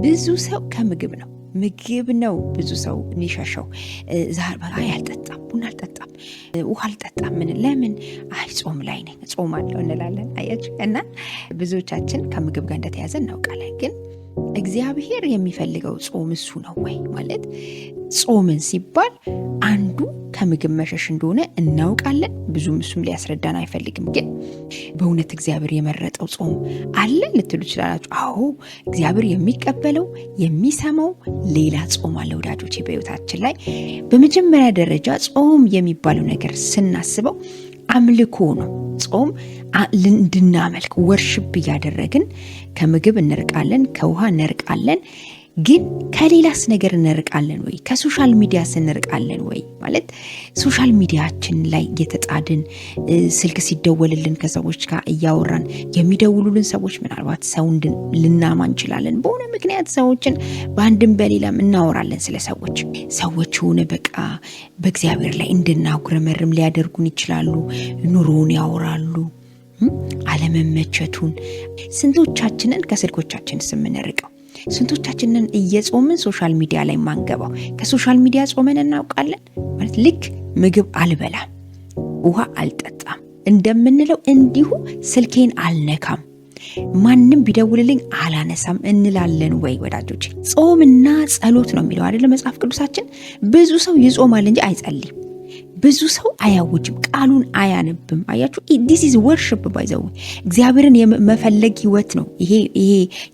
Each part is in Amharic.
ብዙ ሰው ከምግብ ነው ምግብ ነው ብዙ ሰው የሚሸሸው። ዛሬ አልጠጣም፣ ቡና አልጠጣም፣ ውሃ አልጠጣም። ለምን? ጾም ላይ ነኝ፣ ጾማለሁ እንላለን። አያችሁ። እና ብዙዎቻችን ከምግብ ጋር እንደተያዘ እናውቃለን። ግን እግዚአብሔር የሚፈልገው ጾም እሱ ነው ወይ? ማለት ጾምን ሲባል አንዱ ከምግብ መሸሽ እንደሆነ እናውቃለን። ብዙም እሱም ሊያስረዳን አይፈልግም። ግን በእውነት እግዚአብሔር የመረጠው ጾም አለ ልትሉ ይችላላችሁ። አዎ፣ እግዚአብሔር የሚቀበለው የሚሰማው ሌላ ጾም አለ ወዳጆቼ በሕይወታችን ላይ። በመጀመሪያ ደረጃ ጾም የሚባለው ነገር ስናስበው አምልኮ ነው። ጾም እንድናመልክ ወርሽፕ እያደረግን ከምግብ እንርቃለን፣ ከውሃ እንርቃለን። ግን ከሌላስ ነገር እንርቃለን ወይ? ከሶሻል ሚዲያስ እንርቃለን ወይ? ማለት ሶሻል ሚዲያችን ላይ እየተጣድን ስልክ ሲደወልልን ከሰዎች ጋር እያወራን የሚደውሉልን ሰዎች ምናልባት ሰው ልናማ እንችላለን። በሆነ ምክንያት ሰዎችን በአንድም በሌላም እናወራለን ስለ ሰዎች ሆነ በቃ በእግዚአብሔር ላይ እንድናጉረመርም ሊያደርጉን ይችላሉ። ኑሮውን ያወራሉ፣ አለመመቸቱን። ስንቶቻችንን ከስልኮቻችን ስምንርቀው? ስንቶቻችንን እየጾምን ሶሻል ሚዲያ ላይ ማንገባው? ከሶሻል ሚዲያ ጾመን እናውቃለን? ማለት ልክ ምግብ አልበላም፣ ውሃ አልጠጣም እንደምንለው እንዲሁ ስልኬን አልነካም፣ ማንም ቢደውልልኝ አላነሳም እንላለን ወይ ወዳጆች? ጾምና ጸሎት ነው የሚለው አይደለ መጽሐፍ ቅዱሳችን። ብዙ ሰው ይጾማል እንጂ አይጸልይም። ብዙ ሰው አያውጅም፣ ቃሉን አያነብም። አያችሁ፣ this is worship by the way። እግዚአብሔርን የመፈለግ ህይወት ነው ይሄ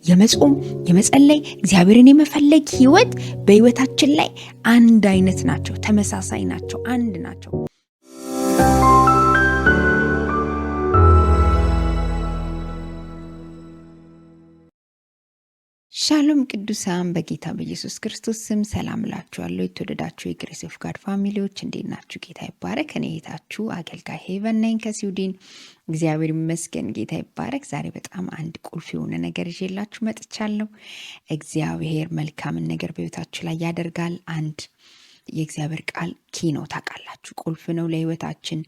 የመጾም የመጸለይ እግዚአብሔርን የመፈለግ ህይወት በህይወታችን ላይ አንድ አይነት ናቸው፣ ተመሳሳይ ናቸው፣ አንድ ናቸው። ሻሎም ቅዱሳን፣ በጌታ በኢየሱስ ክርስቶስ ስም ሰላም እላችኋለሁ። የተወደዳችሁ የግሬስ ኦፍ ጋድ ፋሚሊዎች እንዴት ናችሁ? ጌታ ይባረክ። እኔ እህታችሁ አገልጋይ ሄቨን ነኝ ከስዊድን። እግዚአብሔር ይመስገን፣ ጌታ ይባረክ። ዛሬ በጣም አንድ ቁልፍ የሆነ ነገር ይዤላችሁ መጥቻለሁ። እግዚአብሔር መልካምን ነገር በህይወታችሁ ላይ ያደርጋል። አንድ የእግዚአብሔር ቃል ኪ ነው፣ ታውቃላችሁ፣ ቁልፍ ነው ለህይወታችን፣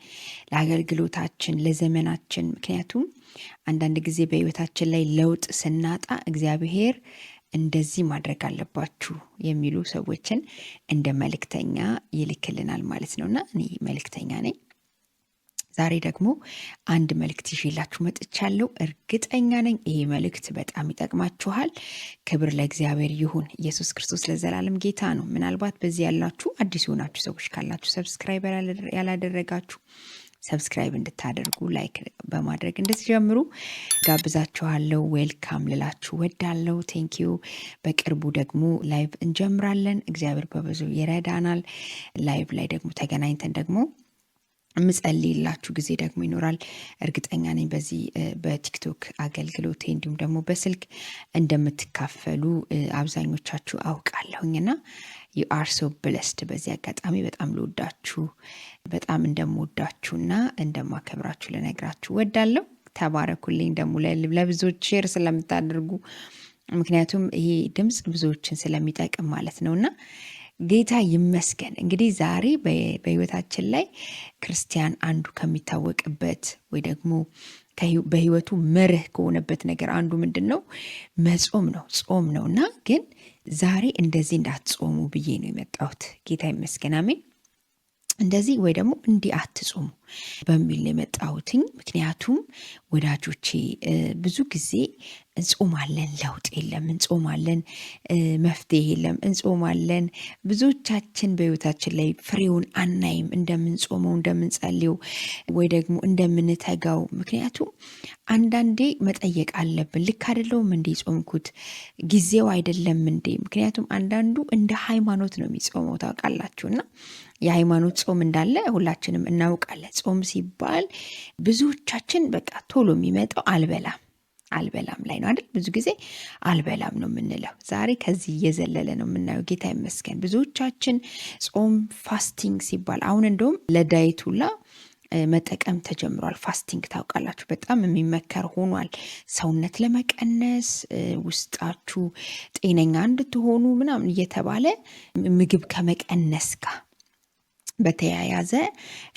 ለአገልግሎታችን፣ ለዘመናችን። ምክንያቱም አንዳንድ ጊዜ በህይወታችን ላይ ለውጥ ስናጣ እግዚአብሔር እንደዚህ ማድረግ አለባችሁ የሚሉ ሰዎችን እንደ መልእክተኛ ይልክልናል ማለት ነውና እኔ መልእክተኛ ነኝ። ዛሬ ደግሞ አንድ መልእክት ይዤላችሁ መጥቻለሁ። እርግጠኛ ነኝ ይሄ መልእክት በጣም ይጠቅማችኋል። ክብር ለእግዚአብሔር ይሁን። ኢየሱስ ክርስቶስ ለዘላለም ጌታ ነው። ምናልባት በዚህ ያላችሁ አዲስ የሆናችሁ ሰዎች ካላችሁ ሰብስክራይብ ያላደረጋችሁ ሰብስክራይብ እንድታደርጉ ላይክ በማድረግ እንድትጀምሩ ጋብዛችኋለሁ። ዌልካም ልላችሁ ወዳለሁ። ቴንኪዩ። በቅርቡ ደግሞ ላይቭ እንጀምራለን። እግዚአብሔር በብዙ ይረዳናል። ላይቭ ላይ ደግሞ ተገናኝተን ደግሞ ምጸልይላችሁ ጊዜ ደግሞ ይኖራል። እርግጠኛ ነኝ በዚህ በቲክቶክ አገልግሎት እንዲሁም ደግሞ በስልክ እንደምትካፈሉ አብዛኞቻችሁ አውቃለሁኝና you are so blessed። በዚህ አጋጣሚ በጣም ልወዳችሁ፣ በጣም እንደምወዳችሁና እንደማከብራችሁ ልነግራችሁ ወዳለሁ። ተባረኩልኝ። ደግሞ ለብዙዎች ሼር ስለምታደርጉ፣ ምክንያቱም ይሄ ድምጽ ብዙዎችን ስለሚጠቅም ማለት ነውና ጌታ ይመስገን። እንግዲህ ዛሬ በህይወታችን ላይ ክርስቲያን አንዱ ከሚታወቅበት ወይ ደግሞ በህይወቱ መርህ ከሆነበት ነገር አንዱ ምንድነው? መጾም ነው፣ ጾም ነውና ግን ዛሬ እንደዚህ እንዳትጾሙ ብዬ ነው የመጣሁት። ጌታ ይመስገን፣ አሜን። እንደዚህ ወይ ደግሞ እንዲህ አትጾሙ በሚል ነው የመጣሁትኝ። ምክንያቱም ወዳጆቼ ብዙ ጊዜ እንጾማለን፣ ለውጥ የለም፣ እንጾማለን፣ መፍትሄ የለም፣ እንጾማለን። ብዙዎቻችን በህይወታችን ላይ ፍሬውን አናይም፣ እንደምንጾመው እንደምንጸልየው ወይ ደግሞ እንደምንተጋው። ምክንያቱም አንዳንዴ መጠየቅ አለብን። ልክ አይደለሁም እንዴ ጾምኩት? ጊዜው አይደለም እንዴ? ምክንያቱም አንዳንዱ እንደ ሃይማኖት ነው የሚጾመው ታውቃላችሁና የሃይማኖት ጾም እንዳለ ሁላችንም እናውቃለን። ጾም ሲባል ብዙዎቻችን በቃ ቶሎ የሚመጣው አልበላም ላይ ነው አይደል? ብዙ ጊዜ አልበላም ነው የምንለው። ዛሬ ከዚህ እየዘለለ ነው የምናየው። ጌታ ይመስገን። ብዙዎቻችን ጾም ፋስቲንግ ሲባል አሁን እንደውም ለዳይት ሁላ መጠቀም ተጀምሯል። ፋስቲንግ ታውቃላችሁ፣ በጣም የሚመከር ሆኗል። ሰውነት ለመቀነስ ውስጣችሁ ጤነኛ እንድትሆኑ ምናምን እየተባለ ምግብ ከመቀነስ ጋር በተያያዘ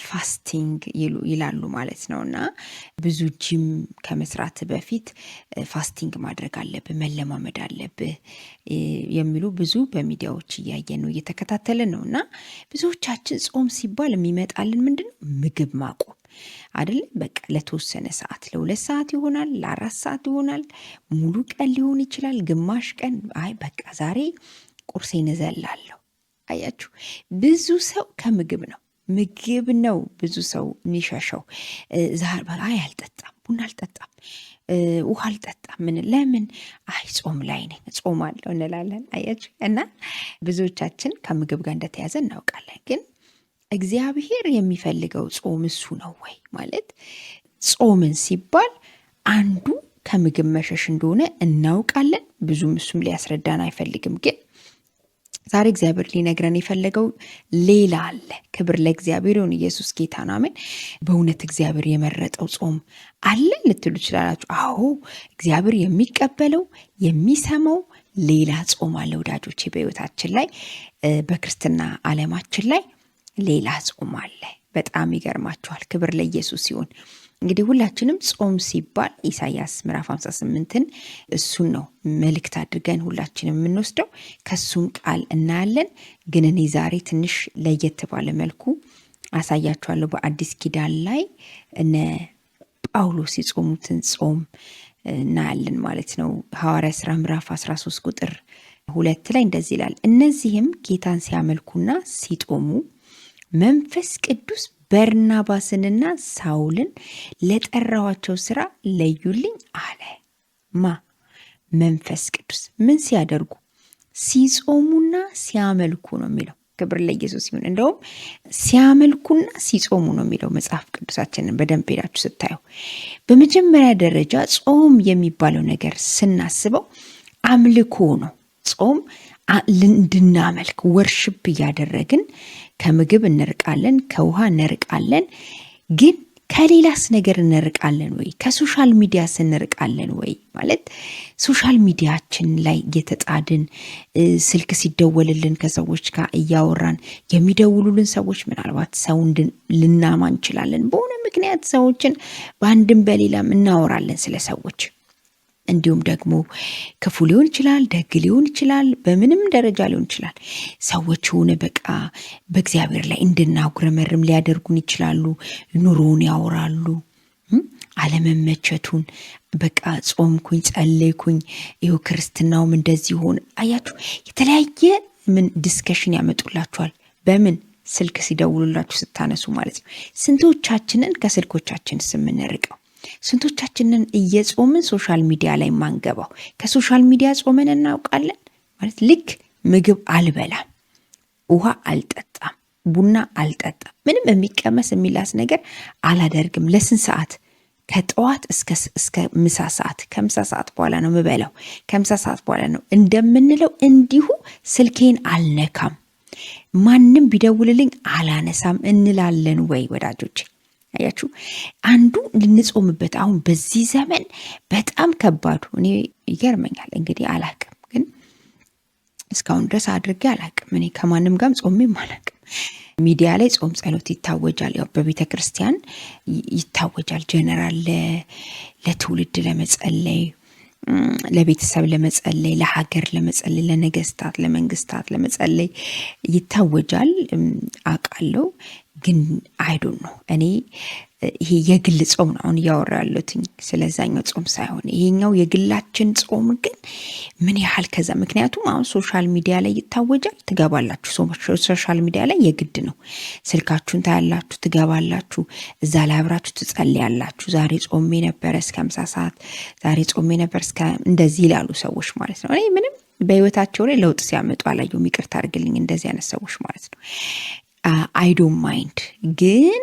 ፋስቲንግ ይላሉ ማለት ነውና ብዙ ጂም ከመስራት በፊት ፋስቲንግ ማድረግ አለብህ፣ መለማመድ አለብህ የሚሉ ብዙ በሚዲያዎች እያየን ነው፣ እየተከታተልን ነውና ብዙዎቻችን ጾም ሲባል የሚመጣልን ምንድነው? ምግብ ማቆም አይደል? በቃ ለተወሰነ ሰዓት ለ2 ሰዓት ይሆናል፣ ለ4 ሰዓት ይሆናል፣ ሙሉ ቀን ሊሆን ይችላል፣ ግማሽ ቀን። አይ በቃ ዛሬ ቁርሴን እዘላለሁ። አያችሁ፣ ብዙ ሰው ከምግብ ነው ብዙ ሰው የሚሸሸው። አይ አልጠጣም፣ ቡና አልጠጣም፣ ውሃ አልጠጣም። ለምን? አይ ጾም ላይ ነኝ፣ ጾማለሁ እንላለን። አያችሁ፣ እና ብዙዎቻችን ከምግብ ጋር እንደተያዘ እናውቃለን። ግን እግዚአብሔር የሚፈልገው ጾም እሱ ነው ወይ? ማለት ጾምን ሲባል አንዱ ከምግብ መሸሽ እንደሆነ እናውቃለን። ብዙም እሱም ሊያስረዳን አይፈልግም። ግን ዛሬ እግዚአብሔር ሊነግረን የፈለገው ሌላ አለ። ክብር ለእግዚአብሔር ይሁን። ኢየሱስ ጌታ ነው። አሜን። በእውነት እግዚአብሔር የመረጠው ጾም አለ ልትሉ ትችላላችሁ። አዎ፣ እግዚአብሔር የሚቀበለው የሚሰማው ሌላ ጾም አለ ወዳጆቼ። በሕይወታችን ላይ በክርስትና ዓለማችን ላይ ሌላ ጾም አለ። በጣም ይገርማችኋል። ክብር ለኢየሱስ ይሁን። እንግዲህ ሁላችንም ጾም ሲባል ኢሳይያስ ምዕራፍ 58ን እሱን ነው መልእክት አድርገን ሁላችንም የምንወስደው። ከሱም ቃል እናያለን። ግን እኔ ዛሬ ትንሽ ለየት ባለ መልኩ አሳያችኋለሁ። በአዲስ ኪዳን ላይ እነ ጳውሎስ የጾሙትን ጾም እናያለን ማለት ነው። ሐዋርያ ሥራ ምዕራፍ 13 ቁጥር 2 ላይ እንደዚህ ይላል፣ እነዚህም ጌታን ሲያመልኩና ሲጦሙ መንፈስ ቅዱስ በርናባስንና ሳውልን ለጠራዋቸው ስራ ለዩልኝ አለ። መንፈስ ቅዱስ ምን ሲያደርጉ? ሲጾሙና ሲያመልኩ ነው የሚለው። ክብር ለኢየሱስ ይሁን። እንደውም ሲያመልኩና ሲጾሙ ነው የሚለው መጽሐፍ ቅዱሳችንን በደንብ ሄዳችሁ ስታዩ። በመጀመሪያ ደረጃ ጾም የሚባለው ነገር ስናስበው አምልኮ ነው። ጾም እንድናመልክ ወርሽፕ እያደረግን ከምግብ እንርቃለን፣ ከውሃ እንርቃለን። ግን ከሌላስ ነገር እንርቃለን ወይ? ከሶሻል ሚዲያስ እንርቃለን ወይ? ማለት ሶሻል ሚዲያችን ላይ እየተጣድን ስልክ ሲደወልልን ከሰዎች ጋር እያወራን የሚደውሉልን ሰዎች ምናልባት ሰው ልናማ እንችላለን። በሆነ ምክንያት ሰዎችን በአንድም በሌላም እናወራለን ስለ ሰዎች። እንዲሁም ደግሞ ክፉ ሊሆን ይችላል፣ ደግ ሊሆን ይችላል፣ በምንም ደረጃ ሊሆን ይችላል። ሰዎች ሆነ በቃ በእግዚአብሔር ላይ እንድናጉረመርም ሊያደርጉን ይችላሉ። ኑሮውን ያወራሉ፣ አለመመቸቱን በቃ ጾምኩኝ፣ ጸለይኩኝ፣ ይኸው ክርስትናውም እንደዚህ ሆነ። አያችሁ፣ የተለያየ ዲስከሽን ያመጡላችኋል። በምን ስልክ ሲደውሉላችሁ ስታነሱ ማለት ነው። ስንቶቻችንን ከስልኮቻችን የምንርቀው? ስንቶቻችንን እየጾምን ሶሻል ሚዲያ ላይ ማንገባው? ከሶሻል ሚዲያ ጾመን እናውቃለን ማለት ልክ ምግብ አልበላም፣ ውሃ አልጠጣም፣ ቡና አልጠጣም፣ ምንም የሚቀመስ የሚላስ ነገር አላደርግም። ለስንት ሰዓት? ከጠዋት እስከ ምሳ ሰዓት። ከምሳ ሰዓት በኋላ ነው የምበላው፣ ከምሳ ሰዓት በኋላ ነው እንደምንለው እንዲሁ ስልኬን አልነካም፣ ማንም ቢደውልልኝ አላነሳም እንላለን ወይ ወዳጆች? አያችሁ፣ አንዱ ልንጾምበት አሁን በዚህ ዘመን በጣም ከባዱ እኔ ይገርመኛል። እንግዲህ አላቅም፣ ግን እስካሁን ድረስ አድርጌ አላቅም። እኔ ከማንም ጋርም ጾሜም አላቅም። ሚዲያ ላይ ጾም ጸሎት ይታወጃል፣ ያው በቤተ ክርስቲያን ይታወጃል። ጀነራል ለትውልድ ለመጸለይ፣ ለቤተሰብ ለመጸለይ፣ ለሀገር ለመጸለይ፣ ለነገስታት ለመንግስታት ለመጸለይ ይታወጃል አውቃለሁ። ግን አይዶን ነው እኔ ይሄ የግል ጾም ነው አሁን እያወራ ያለሁት ስለዛኛው ጾም ሳይሆን ይሄኛው የግላችን ጾም ግን ምን ያህል ከዛ። ምክንያቱም አሁን ሶሻል ሚዲያ ላይ ይታወጃል፣ ትገባላችሁ። ሶሻል ሚዲያ ላይ የግድ ነው። ስልካችሁን ታያላችሁ፣ ትገባላችሁ፣ እዛ ላይ አብራችሁ ትጸልያላችሁ። ዛሬ ጾሜ ነበር እስከ 50 ሰዓት፣ ዛሬ ጾሜ ነበር እስከ እንደዚህ ይላሉ ሰዎች ማለት ነው። እኔ ምንም በህይወታቸው ላይ ለውጥ ሲያመጡ አላየሁም። ይቅርታ አድርግልኝ እንደዚህ አይነት ሰዎች ማለት ነው። አይዶን ማይንድ ግን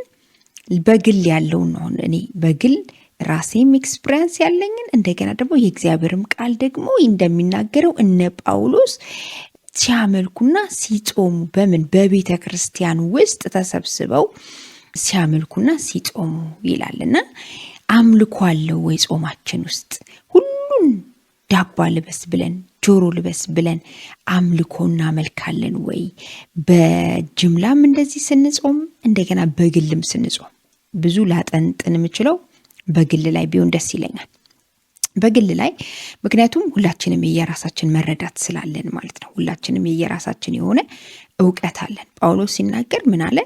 በግል ያለውን ነው። እኔ በግል ራሴም ኤክስፒሪየንስ ያለኝን እንደገና ደግሞ የእግዚአብሔርም ቃል ደግሞ እንደሚናገረው እነ ጳውሎስ ሲያመልኩና ሲጾሙ በምን በቤተ ክርስቲያን ውስጥ ተሰብስበው ሲያመልኩና ሲጾሙ ይላልና አምልኮ አለው ወይ ጾማችን ውስጥ? ሁሉን ዳባ ልበስ ብለን ጆሮ ልበስ ብለን አምልኮ እናመልካለን ወይ? በጅምላም እንደዚህ ስንጾም እንደገና በግልም ስንጾም ብዙ ላጠንጥን የምችለው በግል ላይ ቢሆን ደስ ይለኛል። በግል ላይ ምክንያቱም ሁላችንም የየራሳችን መረዳት ስላለን ማለት ነው። ሁላችንም የየራሳችን የሆነ እውቀት አለን። ጳውሎስ ሲናገር ምን አለ?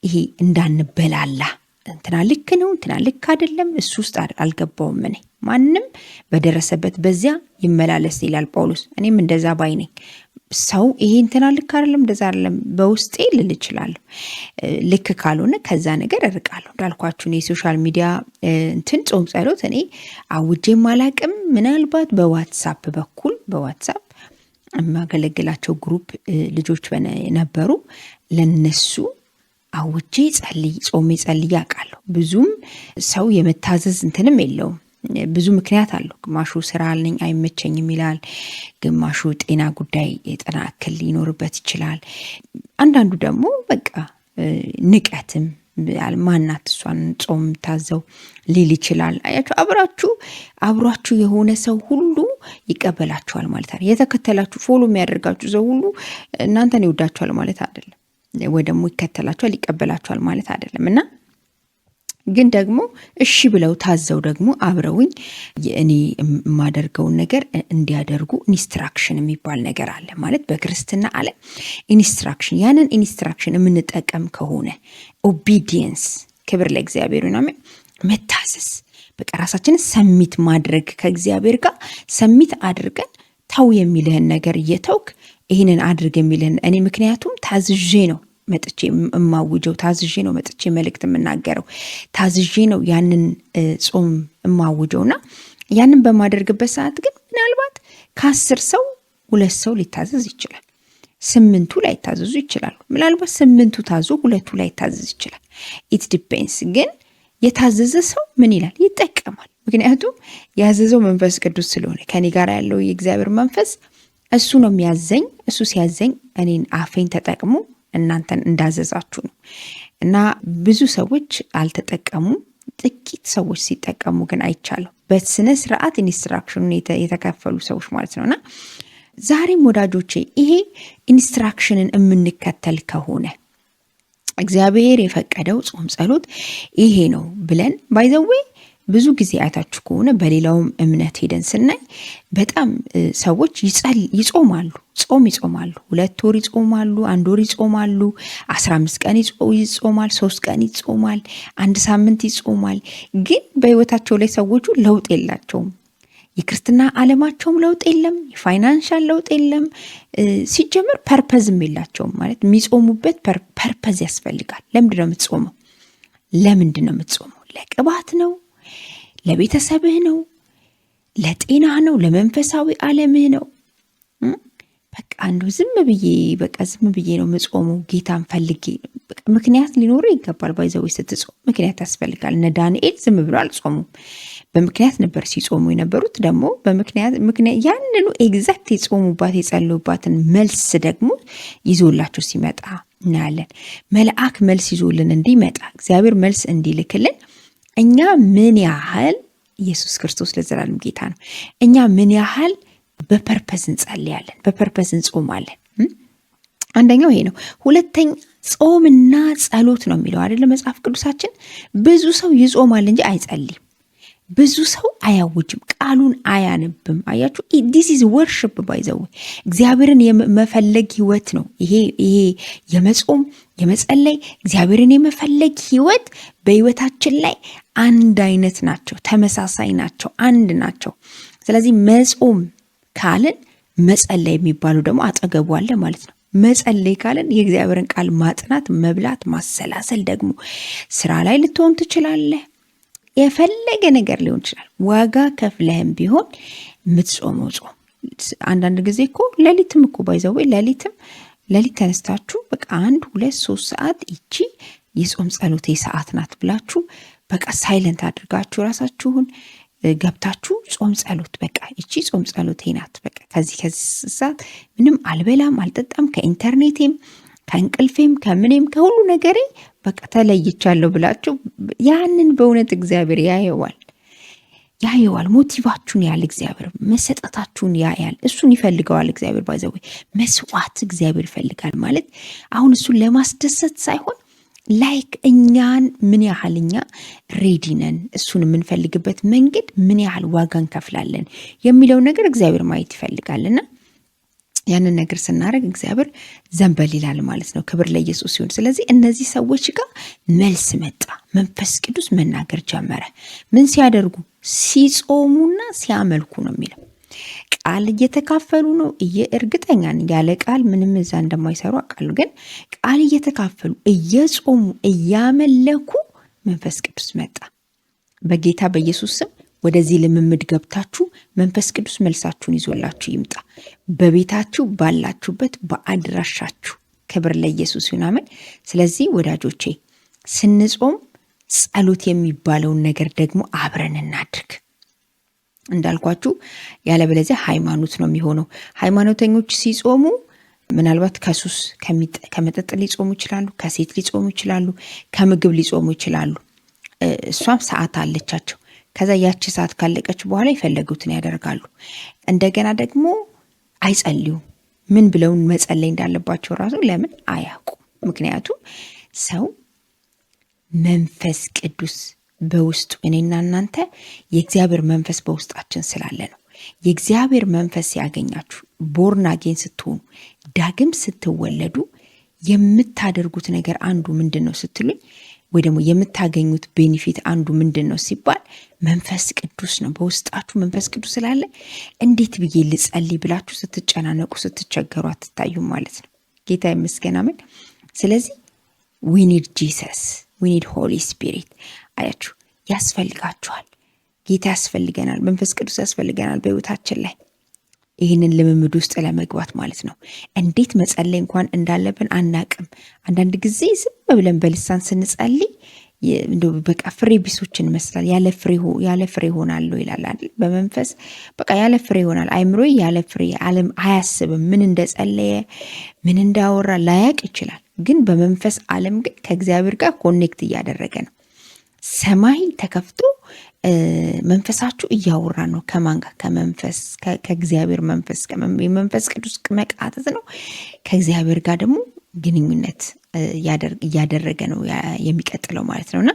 ይሄ እንዳንበላላ እንትና ልክ ነው እንትና ልክ አይደለም፣ እሱ ውስጥ አልገባውም። እኔ ማንም በደረሰበት በዚያ ይመላለስ ይላል ጳውሎስ። እኔም እንደዛ ባይ ነኝ። ሰው ይሄ እንትና ልክ አይደለም እንደዛ አይደለም በውስጤ ልል እችላለሁ። ልክ ካልሆነ ከዛ ነገር እርቃለሁ። እንዳልኳችሁ የሶሻል ሚዲያ እንትን ጾም ጸሎት እኔ አውጄም አላቅም። ምናልባት በዋትሳፕ በኩል በዋትሳፕ የማገለግላቸው ግሩፕ ልጆች ነበሩ፣ ለነሱ አውጄ ጾሜ ጸልዬ አውቃለሁ። ብዙም ሰው የመታዘዝ እንትንም የለውም። ብዙ ምክንያት አለው። ግማሹ ስራ አለኝ አይመቸኝም ይላል። ግማሹ ጤና ጉዳይ የጤና እክል ሊኖርበት ይችላል። አንዳንዱ ደግሞ በቃ ንቀትም ማናት እሷን ጾም ታዘው ሊል ይችላል። አያችሁ አብሯችሁ የሆነ ሰው ሁሉ ይቀበላችኋል ማለት አይደለም። የተከተላችሁ ፎሎ የሚያደርጋችሁ ሰው ሁሉ እናንተን ይወዳችኋል ማለት አይደለም፣ ወይ ደግሞ ይከተላችኋል ይቀበላችኋል ማለት አይደለም። እና ግን ደግሞ እሺ ብለው ታዘው ደግሞ አብረውኝ እኔ የማደርገውን ነገር እንዲያደርጉ ኢንስትራክሽን የሚባል ነገር አለ ማለት በክርስትና ዓለም ኢንስትራክሽን። ያንን ኢንስትራክሽን የምንጠቀም ከሆነ ኦቢዲየንስ፣ ክብር ለእግዚአብሔር ይሁን፣ መታዘዝ፣ በቃ ራሳችንን ሰሚት ማድረግ ከእግዚአብሔር ጋር ሰሚት አድርገን ተው የሚልህን ነገር እየተውክ ይህንን አድርግ የሚልህን እኔ ምክንያቱም ታዝዤ ነው መጥቼ እማውጀው፣ ታዝዤ ነው መጥቼ መልእክት የምናገረው፣ ታዝዤ ነው ያንን ጾም እማውጀውና ያንን በማደርግበት ሰዓት ግን ምናልባት ከ10 ሰው 2 ሰው ሊታዘዝ ይችላል። 8ቱ ላይታዘዙ ይችላሉ። ምናልባት 8ቱ ታዞ 2ቱ ላይታዘዝ ይችላል። ኢት ዲፔንስ። ግን የታዘዘ ሰው ምን ይላል? ይጠቀማል። ምክንያቱም ያዘዘው መንፈስ ቅዱስ ስለሆነ ከኔ ጋር ያለው የእግዚአብሔር መንፈስ እሱ ነው የሚያዘኝ። እሱ ሲያዘኝ እኔን አፌን ተጠቅሙ እናንተን እንዳዘዛችሁ ነው። እና ብዙ ሰዎች አልተጠቀሙም። ጥቂት ሰዎች ሲጠቀሙ ግን አይቻለሁ። በስነ ስርዓት ኢንስትራክሽኑን የተከፈሉ ሰዎች ማለት ነውና ዛሬም ወዳጆቼ ይሄ ኢንስትራክሽንን የምንከተል ከሆነ እግዚአብሔር የፈቀደው ጾም ጸሎት ይሄ ነው ብለን ባይዘዌ ብዙ ጊዜ አይታችሁ ከሆነ በሌላውም እምነት ሄደን ስናይ በጣም ሰዎች ይጾማሉ፣ ጾም ይጾማሉ፣ 2 ወር ይጾማሉ፣ 1 ወር ይጾማሉ፣ 15 ቀን ይጾማል፣ 3 ቀን ይጾማል፣ 1 ሳምንት ይጾማል። ግን በህይወታቸው ላይ ሰዎቹ ለውጥ የላቸውም። የክርስትና ዓለማቸውም ለውጥ የለም፣ የፋይናንሻል ለውጥ የለም። ሲጀምር ፐርፐዝም የላቸውም። ማለት የሚጾሙበት ፐርፐዝ ያስፈልጋል። ለምንድን ነው የምትጾመው? ለምንድን ነው የምትጾመው? ለቅባት ነው? ለቤተሰብህ ነው? ለጤናህ ነው? ለመንፈሳዊ ዓለምህ ነው? በቃ እንደው ዝም ብዬ ነው የምጾመው ጌታን ፈልጌ። ምክንያት ሊኖረው ይገባል። ባይዘው ስትጾም ምክንያት ያስፈልጋል። እነ ዳንኤል ዝም ብሎ አልጾሙም። በምክንያት ነበር ሲጾሙ የነበሩት። ደግሞ በምክንያት ያንኑ ኤግዛክት የጾሙባት የጸለዩባትን መልስ ደግሞ ይዞላቸው ሲመጣ እናያለን። መልአክ መልስ ይዞልን እንዲመጣ እግዚአብሔር መልስ እንዲልክልን እኛ ምን ያህል ኢየሱስ ክርስቶስ ለዘላለም ጌታ ነው። እኛ ምን ያህል በፐርፐዝ እንጸልያለን፣ በፐርፐዝ እንጾማለን። አንደኛው ይሄ ነው። ሁለተኛ ጾምና ጸሎት ነው የሚለው አይደለ መጽሐፍ ቅዱሳችን። ብዙ ሰው ይጾማል እንጂ አይጸልይም። ብዙ ሰው አያውጅም፣ ቃሉን አያነብም። አያችሁ፣ ዲስ ኢዝ ወርሺፕ ባይ ዘ ወይ እግዚአብሔርን የመፈለግ ህይወት ነው ይሄ የመጾም የመጸለይ እግዚአብሔርን የመፈለግ ህይወት በህይወታችን ላይ አንድ አይነት ናቸው፣ ተመሳሳይ ናቸው፣ አንድ ናቸው። ስለዚህ መጾም ካልን መጸለይ የሚባለው ደግሞ አጠገቡ አለ ማለት ነው። መጸለይ ካልን የእግዚአብሔርን ቃል ማጥናት፣ መብላት፣ ማሰላሰል ደግሞ ስራ ላይ ልትሆን ትችላለህ። የፈለገ ነገር ሊሆን ይችላል። ዋጋ ከፍለህም ቢሆን የምትጾመው ጾም። አንዳንድ ጊዜ እኮ ሌሊትም እኮ ባይዘው ሌሊት ተነስታችሁ በቃ 1 2 3 ሰዓት ይቺ የጾም ጸሎቴ ሰዓት ናት ብላችሁ በቃ ሳይለንት አድርጋችሁ ራሳችሁን ገብታችሁ ጾም ጸሎት በቃ ይቺ ጾም ጸሎቴ ናት፣ በቃ ከዚህ ሰዓት ምንም አልበላም አልጠጣም፣ ከኢንተርኔቴም ከእንቅልፌም ከምንም ከሁሉ ነገሬ በቃ ተለይቻለሁ ብላችሁ ያንን በእውነት እግዚአብሔር ያየዋል። ያየዋል። ሞቲቫችሁን ያህል እግዚአብሔር መሰጠታችሁን ያያል። እሱን ይፈልገዋል እግዚአብሔር። ባይዘው መስዋዕት እግዚአብሔር ይፈልጋል ማለት አሁን እሱን ለማስደሰት ሳይሆን ላይክ እኛን ምን ያህል እኛ ሬዲ ነን፣ እሱን የምንፈልግበት መንገድ ምን ያህል ዋጋ እንከፍላለን የሚለው ነገር እግዚአብሔር ማየት ይፈልጋልና ያንን ነገር ስናደርግ እግዚአብሔር ዘንበል ይላል ማለት ነው። ክብር ለኢየሱስ ይሁን። ስለዚህ እነዚህ ሰዎች ጋር መልስ መጣ። መንፈስ ቅዱስ መናገር ጀመረ። ምን ሲያደርጉ? ሲጾሙና ሲያመልኩ ነው የሚለው። ቃል እየተካፈሉ ነው። እርግጠኛ ነኝ ያለ ቃል ምንም እዛ እንደማይሰሩ አውቃለሁ። ግን ቃል እየተካፈሉ እየጾሙ እያመለኩ መንፈስ ቅዱስ መጣ። በጌታ በኢየሱስ ስም ወደዚህ ልምምድ ገብታችሁ መንፈስ ቅዱስ መልሳችሁን ይዞላችሁ ይምጣ። በቤታችሁ ባላችሁበት በአድራሻችሁ። ክብር ለኢየሱስ ይሁን። አሜን። ስለዚህ ወዳጆቼ ስንጾም ጸሎት የሚባለውን ነገር ደግሞ አብረን እናድርግ። እንዳልኳችሁ ያለበለዚያ ሃይማኖት ነው የሚሆነው። ሃይማኖተኞች ሲጾሙ ምናልባት ከሱስ ከመጠጥ ሊጾሙ ይችላሉ፣ ከሴት ሊጾሙ ይችላሉ፣ ከምግብ ሊጾሙ ይችላሉ። እሷም ሰዓት አለቻቸው። ከዛ ያቺ ሰዓት ካለቀች በኋላ የፈለጉትን ያደርጋሉ። እንደገና ደግሞ አይጸልዩም። ምን ብለውን መጸለይ እንዳለባቸው ራሱ ለምን አያውቁም? ምክንያቱም ሰው መንፈስ ቅዱስ በውስጡ እኔና እናንተ የእግዚአብሔር መንፈስ በውስጣችን ስላለ ነው። የእግዚአብሔር መንፈስ ሲያገኛችሁ ቦርን አጌን ስትሆኑ ዳግም ስትወለዱ የምታደርጉት ነገር አንዱ ምንድን ነው ስትሉኝ፣ ወይ ደግሞ የምታገኙት ቤኒፊት አንዱ ምንድን ነው ሲባል መንፈስ ቅዱስ ነው። በውስጣችሁ መንፈስ ቅዱስ ስላለ እንዴት ብዬ ልጸልይ ብላችሁ ስትጨናነቁ ስትቸገሩ አትታዩም ማለት ነው። ጌታ ይመስገን። አሜን። ስለዚህ ዊ ኒድ ጂሰስ፣ ዊ ኒድ ሆሊ ስፒሪት። አያችሁ፣ ያስፈልጋችኋል። ጌታ ያስፈልገናል። መንፈስ ቅዱስ ያስፈልገናል በህይወታችን ላይ ይህንን ልምምድ ውስጥ ለመግባት ማለት ነው። እንዴት መጸለይ እንኳን እንዳለብን አናቅም። አንዳንድ ጊዜ ዝም ብለን በልሳን ስንጸልይ በቃ ፍሬ ቢሶች እንመስላል። ያለ ፍሬ ሆናለሁ ይላል አይደል? በመንፈስ በቃ ያለ ፍሬ ይሆናል። አይምሮ ያለ ፍሬ አያስብም። ምን እንደጸለየ ምን እንዳወራ ላያቅ ይችላል። ግን በመንፈስ ዓለም ግን ከእግዚአብሔር ጋር ኮኔክት እያደረገ ነው። ሰማይ ተከፍቶ መንፈሳችሁ እያወራ ነው። ከማን ጋር? ከመንፈስ ከእግዚአብሔር መንፈስ የመንፈስ ቅዱስ መቃተት ነው። ከእግዚአብሔር ጋር ደግሞ ግንኙነት እያደረገ ነው የሚቀጥለው ማለት ነውና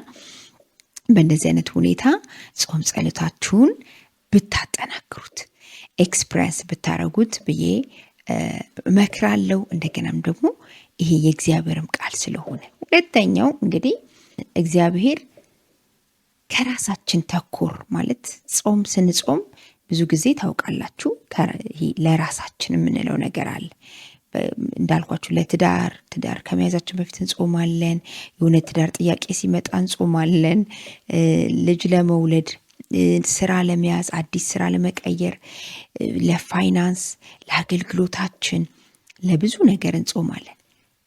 በእንደዚህ አይነት ሁኔታ ጾም ጸሎታችሁን ብታጠናክሩት ኤክስፕሪንስ ብታረጉት ብዬ እመክራለሁ። እንደገናም ደግሞ ይሄ የእግዚአብሔርም ቃል ስለሆነ ሁለተኛው እንግዲህ እግዚአብሔር ከራሳችን ተኮር ማለት ጾም ስንጾም ብዙ ጊዜ ታውቃላችሁ ለራሳችን የምንለው ነገር አለ። እንዳልኳችሁ ትዳር ከመያዛችን በፊት እንጾማለን። የሆነ ትዳር ጥያቄ ሲመጣ እንጾማለን። ልጅ ለመውለድ፣ ስራ ለመያዝ፣ አዲስ ስራ ለመቀየር፣ ለፋይናንስ፣ ለአገልግሎታችን፣ ለብዙ ነገር እንጾማለን።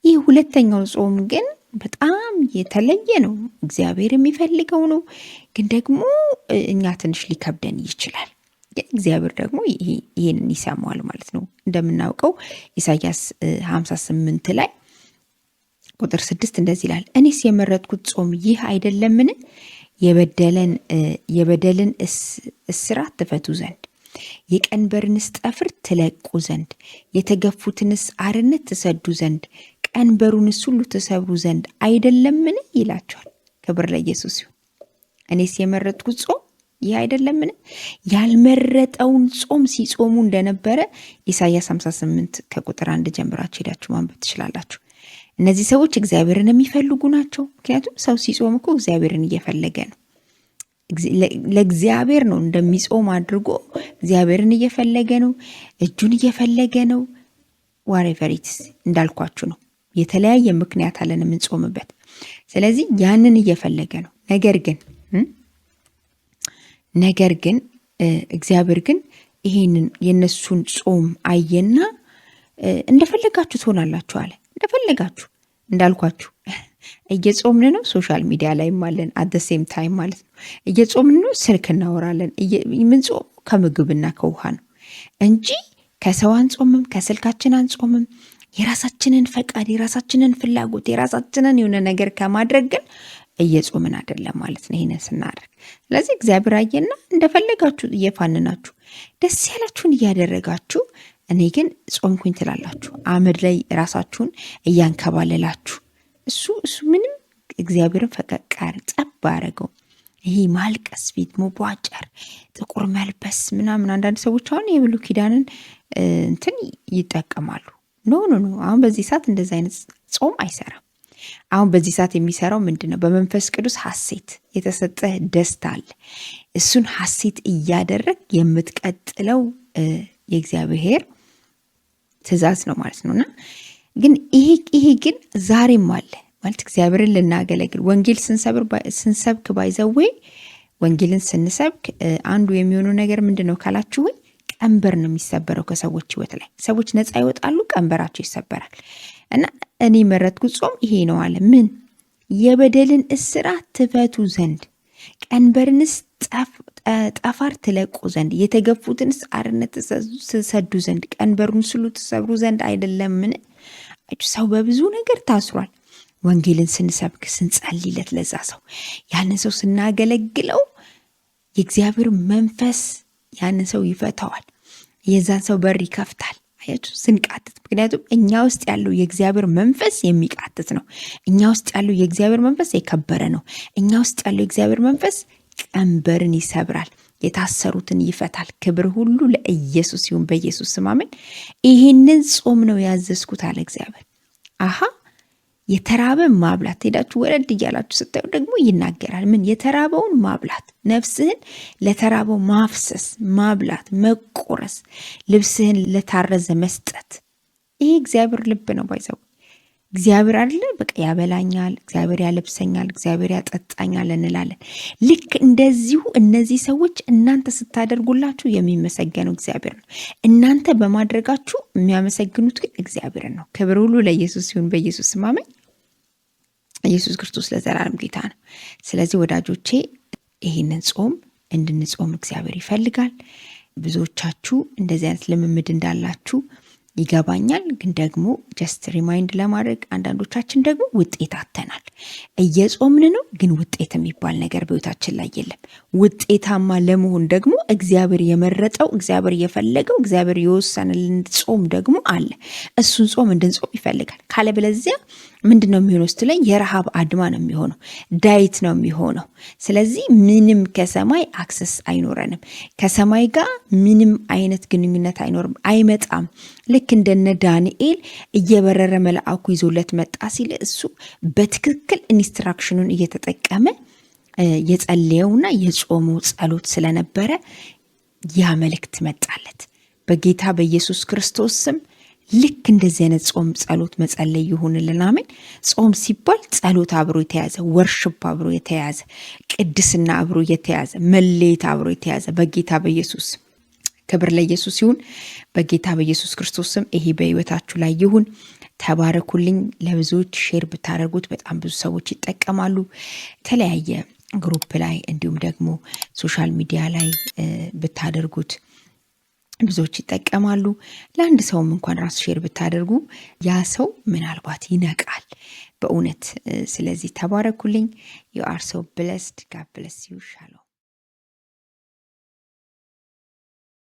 ይህ ሁለተኛው ጾም ግን በጣም የተለየ ነው። እግዚአብሔር የሚፈልገው ነው። ግን ደግሞ እኛ ትንሽ ሊከብደን ይችላል። እግዚአብሔር ደግሞ ይሄንን ይሰማዋል ማለት ነው። እንደምናውቀው ኢሳይያስ 58 ላይ ቁጥር 6 እንደዚህ ይላል፣ እኔስ የመረጥኩት ጾም ይህ አይደለምን? የበደልን እስራት ትፈቱ ዘንድ፣ የቀንበርንስ ጠፍር ትለቁ ዘንድ፣ የተገፉትንስ አርነት ትሰዱ ዘንድ፣ ቀንበሩንስ ሁሉ ትሰብሩ ዘንድ አይደለምን ይላቸዋል። ክብር ለኢየሱስ ይሁን። እኔስ የመረጥኩት ጾም ይህ አይደለምን? ያልመረጠውን ጾም ሲጾሙ እንደነበረ ኢሳይያስ 58 ከቁጥር 1 ጀምራችሁ ሄዳችሁ ማንበብ ትችላላችሁ። እነዚህ ሰዎች እግዚአብሔርን የሚፈልጉ ናቸው። ምክንያቱም ሰው ሲጾም እኮ እግዚአብሔርን እየፈለገ ነው። ለእግዚአብሔር ነው እንደሚጾም አድርጎ እግዚአብሔርን እየፈለገ ነው፣ እጁን እየፈለገ ነው። ዋሬቨሪትስ እንዳልኳችሁ ነው። የተለያየ ምክንያት አለን የምንጾምበት። ስለዚህ ያንን እየፈለገ ነው። ነገር ግን እግዚአብሔር ግን ይሄንን የነሱን ጾም አየና እንደፈለጋችሁ ትሆናላችሁ አለ። እንደፈለጋችሁ እንዳልኳችሁ እየጾምን ነው። ሶሻል ሚዲያ ላይም አለን አት ዘ ሴም ታይም ማለት ነው። እየጾምን ነው፣ ስልክ እናወራለን። የምንጾመው ከምግብና ከውሃ ነው እንጂ ከሰው አንጾምም፣ ከስልካችን አንጾምም። የራሳችንን ፈቃድ፣ የራሳችንን ፍላጎት፣ የራሳችንን የሆነ ነገር ከማድረግ ግን እየጾምን አይደለም ማለት ነው ይሄንን ስናደርግ። ስለዚህ እግዚአብሔር አየና እንደፈለጋችሁ እየፋንናችሁ ደስ ያላችሁን እያደረጋችሁ፣ እኔ ግን ጾምኩኝ ትላላችሁ። አመድ ላይ ራሳችሁን እያንከባለላችሁ እሱ ምንም እግዚአብሔርን ፈቀቃር ጸብ አረገው። ይሄ ማልቀስ፣ ፊት መቧጨር፣ ጥቁር መልበስ ምናምን። አንዳንድ ሰዎች አሁን የብሉይ ኪዳንን እንትን ይጠቀማሉ። ኖ አሁን በዚህ ሰዓት እንደዚህ አይነት ጾም አይሰራም። አሁን በዚህ ሰዓት የሚሰራው ምንድን ነው? በመንፈስ ቅዱስ ሐሴት የተሰጠ ደስታ አለ። እሱን ሐሴት እያደረግ የምትቀጥለው የእግዚአብሔር ትእዛዝ ነው ማለት ነውና ግን ይሄ ግን ዛሬም አለ ማለት እግዚአብሔርን ልናገለግል ወንጌል ስንሰብክ ባይዘዌ ወንጌልን ስንሰብክ አንዱ የሚሆነው ነገር ምንድን ነው ካላችሁ ቀንበር ነው የሚሰበረው ከሰዎች ህይወት ላይ። ሰዎች ነፃ ይወጣሉ፣ ቀንበራቸው ይሰበራል። እና እኔ መረጥኩት ጾም ይሄ ነው አለ። ምን የበደልን እስራት ትፈቱ ዘንድ፣ ቀንበርንስ ጠፋር ትለቁ ዘንድ፣ የተገፉትንስ አርነት ትሰዱ ዘንድ፣ ቀንበሩን ስሉ ትሰብሩ ዘንድ አይደለምን? ሰው በብዙ ነገር ታስሯል። ወንጌልን ስንሰብክ ስንጸልይለት ለዛ ሰው ያንን ሰው ስናገለግለው የእግዚአብሔር መንፈስ ያንን ሰው ይፈታዋል። የዛን ሰው በር ይከፍታል። አያችሁ ስንቃትት። ምክንያቱም እኛ ውስጥ ያለው የእግዚአብሔር መንፈስ የሚቃትት ነው። እኛ ውስጥ ያለው የእግዚአብሔር መንፈስ የከበረ ነው። እኛ ውስጥ ያለው የእግዚአብሔር መንፈስ ቀንበርን ይሰብራል፣ የታሰሩትን ይፈታል። ክብር ሁሉ ለኢየሱስ ይሁን። በኢየሱስ ስም አሜን። ይህንን ጾም ነው ያዘዝኩት አለ እግዚአብሔር። የተራበ ማብላት። ሄዳችሁ ወረድ እያላችሁ ስታዩ ደግሞ ይናገራል። ምን የተራበውን ማብላት፣ ነፍስህን ለተራበው ማፍሰስ፣ ማብላት፣ መቆረስ፣ ልብስህን ለታረዘ መስጠት። ይሄ እግዚአብሔር ልብ ነው። ባይዘው እግዚአብሔር አይደለ በቃ ያበላኛል፣ እግዚአብሔር ያለብሰኛል፣ እግዚአብሔር ያጠጣኛል እንላለን። ልክ እንደዚሁ እነዚህ ሰዎች እናንተ ስታደርጉላችሁ የሚመሰገነው እግዚአብሔር ነው። እናንተ በማድረጋችሁ የሚያመሰግኑት ግን እግዚአብሔርን ነው። ክብር ሁሉ ለኢየሱስ ሲሆን በኢየሱስ ስም አሜን። ኢየሱስ ክርስቶስ ለዘላለም ጌታ ነው። ስለዚህ ወዳጆቼ ይህንን ጾም እንድንጾም እግዚአብሔር ይፈልጋል። ብዙዎቻችሁ እንደዚህ አይነት ልምምድ እንዳላችሁ ይገባኛል። ግን ደግሞ ጀስት ሪማይንድ ለማድረግ አንዳንዶቻችን ደግሞ ውጤት አተናል። እየጾምን ነው፣ ግን ውጤት የሚባል ነገር በህይወታችን ላይ የለም። ውጤታማ ለመሆን ደግሞ እግዚአብሔር የመረጠው፣ እግዚአብሔር የፈለገው፣ እግዚአብሔር የወሰነልን ጾም ደግሞ አለ። እሱን ጾም እንድንጾም ይፈልጋል። ካለበለዚያ ምንድን ነው የሚሆነው ስትለኝ፣ የረሃብ አድማ ነው የሚሆነው፣ ዳይት ነው የሚሆነው። ስለዚህ ምንም ከሰማይ አክሰስ አይኖረንም። ከሰማይ ጋር ምንም አይነት ግንኙነት አይኖርም፣ አይመጣም። ልክ እንደነ ዳንኤል እየበረረ መልአኩ ይዞለት መጣ ሲል እሱ በትክክል ኢንስትራክሽኑን እየተጠቀመ የጸለየውና የጾመው ጸሎት ስለነበረ ያ መልእክት መጣለት። በጌታ በኢየሱስ ክርስቶስ ስም ልክ እንደዚህ አይነት ጾም ጸሎት መጸለይ ይሁንልን። አሜን። ጾም ሲባል ጸሎት አብሮ የተያዘ፣ ወርሽፕ አብሮ የተያዘ፣ ቅድስና አብሮ የተያዘ፣ መለየት አብሮ የተያዘ በጌታ በኢየሱስ ክብር ለኢየሱስ ይሁን። በጌታ በኢየሱስ ክርስቶስ ስም ይሄ በህይወታችሁ ላይ ይሁን። ተባረኩልኝ። ለብዙዎች ሼር ብታደርጉት በጣም ብዙ ሰዎች ይጠቀማሉ። የተለያየ ግሩፕ ላይ እንዲሁም ደግሞ ሶሻል ሚዲያ ላይ ብታደርጉት ብዙዎች ይጠቀማሉ። ለአንድ ሰውም እንኳን ራሱ ሼር ብታደርጉ ያ ሰው ምናልባት ይነቃል በእውነት። ስለዚህ ተባረኩልኝ። ዩ አር ሶ ብለስድ። ጋድ ብለስ ዩ። ሻሎም